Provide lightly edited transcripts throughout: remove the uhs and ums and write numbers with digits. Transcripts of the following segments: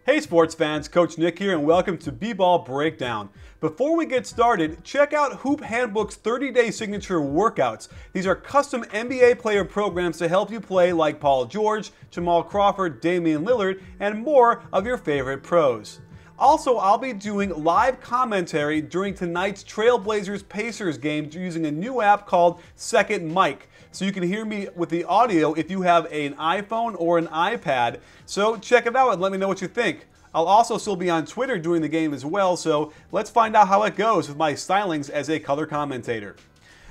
Hey sports fans, Coach Nick here and welcome to B-Ball Breakdown. Before we get started, check out Hoop Handbook's 30-day signature workouts. These are custom NBA player programs to help you play like Paul George, Jamal Crawford, Damian Lillard, and more of your favorite pros. Also, I'll be doing live commentary during tonight's Trailblazers-Pacers game using a new app called Second Mic. So you can hear me with the audio if you have an iPhone or an iPad. So check it out and let me know what you think. I'll also still be on Twitter during the game as well, so let's find out how it goes with my stylings as a color commentator.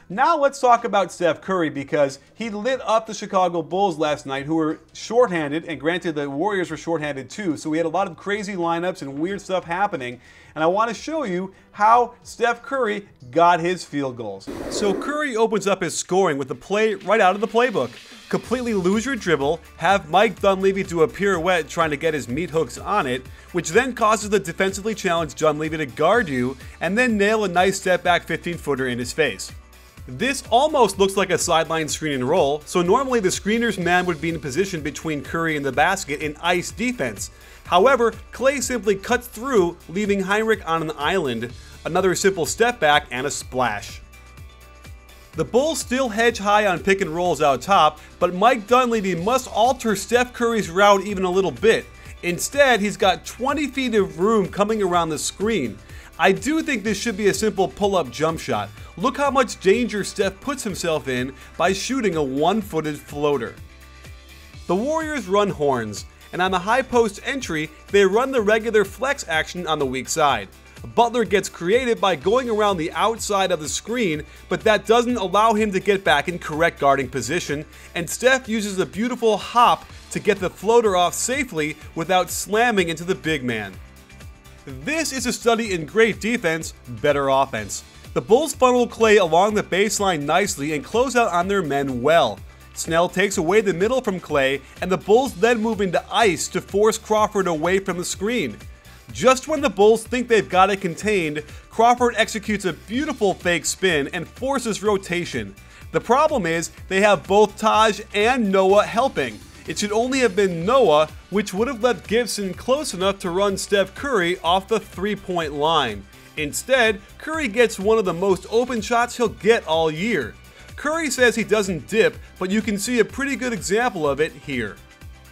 Now let's talk about Steph Curry because he lit up the Chicago Bulls last night, who were shorthanded, and granted the Warriors were shorthanded too, so we had a lot of crazy lineups and weird stuff happening, and I want to show you how Steph Curry got his field goals. So Curry opens up his scoring with a play right out of the playbook. Completely lose your dribble, have Mike Dunleavy do a pirouette trying to get his meat hooks on it, which then causes the defensively challenged Dunleavy to guard you, and then nail a nice step back 15-footer in his face. This almost looks like a sideline screen and roll, so normally the screener's man would be in position between Curry and the basket in ice defense. However, Klay simply cuts through, leaving Heinrich on an island, another simple step back, and a splash. The Bulls still hedge high on pick and rolls out top, but Mike Dunleavy must alter Steph Curry's route even a little bit. Instead, he's got 20 feet of room coming around the screen. I do think this should be a simple pull-up jump shot. Look how much danger Steph puts himself in by shooting a one-footed floater. The Warriors run horns, and on the high post entry, they run the regular flex action on the weak side. Butler gets creative by going around the outside of the screen, but that doesn't allow him to get back in correct guarding position, and Steph uses a beautiful hop to get the floater off safely without slamming into the big man. This is a study in great defense, better offense. The Bulls funnel Klay along the baseline nicely and close out on their men well. Snell takes away the middle from Klay, and the Bulls then move into ice to force Crawford away from the screen. Just when the Bulls think they've got it contained, Crawford executes a beautiful fake spin and forces rotation. The problem is, they have both Taj and Noah helping. It should only have been Noah, which would have left Gibson close enough to run Steph Curry off the three-point line. Instead, Curry gets one of the most open shots he'll get all year. Curry says he doesn't dip, but you can see a pretty good example of it here.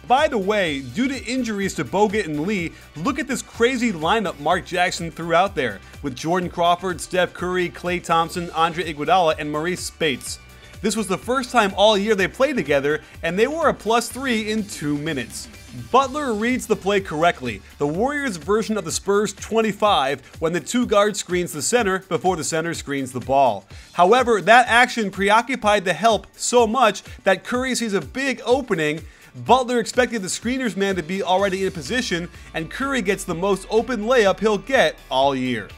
By the way, due to injuries to Bogut and Lee, look at this crazy lineup Mark Jackson threw out there, with Jordan Crawford, Steph Curry, Klay Thompson, Andre Iguodala, and Maurice Spates. This was the first time all year they played together, and they were a +3 in 2 minutes. Butler reads the play correctly, the Warriors' version of the Spurs' 25 when the two guard screens the center before the center screens the ball. However, that action preoccupied the help so much that Curry sees a big opening. Butler expected the screener's man to be already in position, and Curry gets the most open layup he'll get all year.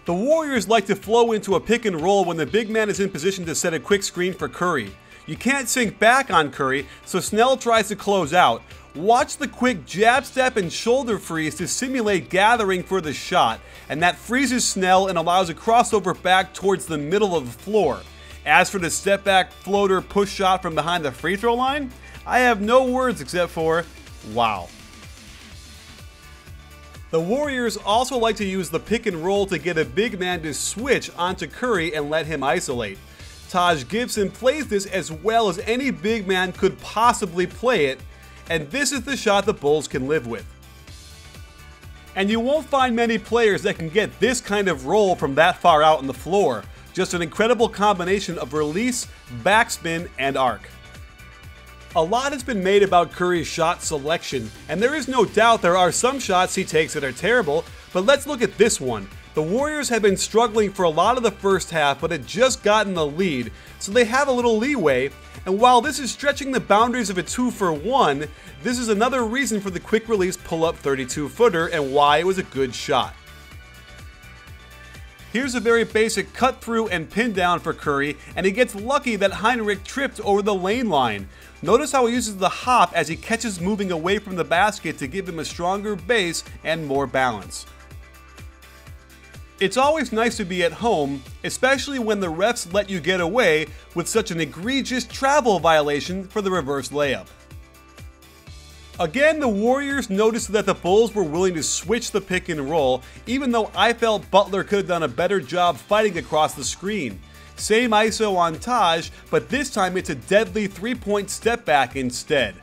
The Warriors like to flow into a pick and roll when the big man is in position to set a quick screen for Curry. You can't sink back on Curry, so Snell tries to close out. Watch the quick jab step and shoulder freeze to simulate gathering for the shot, and that freezes Snell and allows a crossover back towards the middle of the floor. As for the step back floater push shot from behind the free throw line, I have no words except for wow. The Warriors also like to use the pick and roll to get a big man to switch onto Curry and let him isolate. Taj Gibson plays this as well as any big man could possibly play it, and this is the shot the Bulls can live with. And you won't find many players that can get this kind of roll from that far out on the floor. Just an incredible combination of release, backspin, and arc. A lot has been made about Curry's shot selection, and there is no doubt there are some shots he takes that are terrible, but let's look at this one. The Warriors have been struggling for a lot of the first half, but had just gotten the lead, so they have a little leeway, and while this is stretching the boundaries of a 2-for-1, this is another reason for the quick release pull-up 32-footer and why it was a good shot. Here's a very basic cut through and pin down for Curry, and he gets lucky that Heinrich tripped over the lane line. Notice how he uses the hop as he catches moving away from the basket to give him a stronger base and more balance. It's always nice to be at home, especially when the refs let you get away with such an egregious travel violation for the reverse layup. Again, the Warriors noticed that the Bulls were willing to switch the pick and roll, even though I felt Butler could have done a better job fighting across the screen. Same ISO on Taj, but this time it's a deadly 3-point step back instead.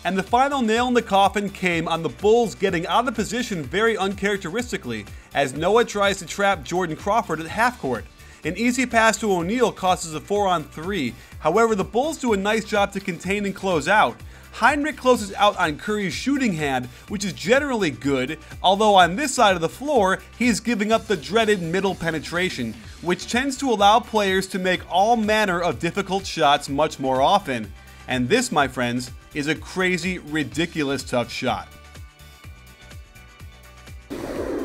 And the final nail in the coffin came on the Bulls getting out of position very uncharacteristically, as Noah tries to trap Jordan Crawford at half court. An easy pass to O'Neal causes a 4-on-3, however the Bulls do a nice job to contain and close out. Heinrich closes out on Curry's shooting hand, which is generally good, although on this side of the floor, he's giving up the dreaded middle penetration, which tends to allow players to make all manner of difficult shots much more often. And this, my friends, is a crazy, ridiculous tough shot.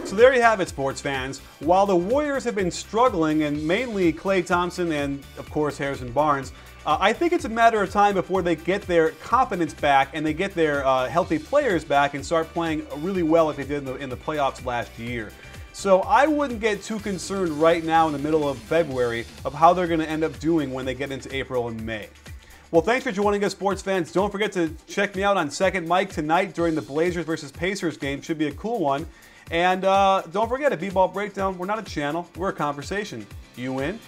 So there you have it, sports fans. While the Warriors have been struggling, and mainly Klay Thompson and, of course, Harrison Barnes, I think it's a matter of time before they get their confidence back and they get their healthy players back and start playing really well like they did in the playoffs last year. So I wouldn't get too concerned right now in the middle of February of how they're going to end up doing when they get into April and May. Well, thanks for joining us, sports fans. Don't forget to check me out on Second Mic tonight during the Blazers versus Pacers game. Should be a cool one. And don't forget, at B-Ball Breakdown, we're not a channel, we're a conversation. You in?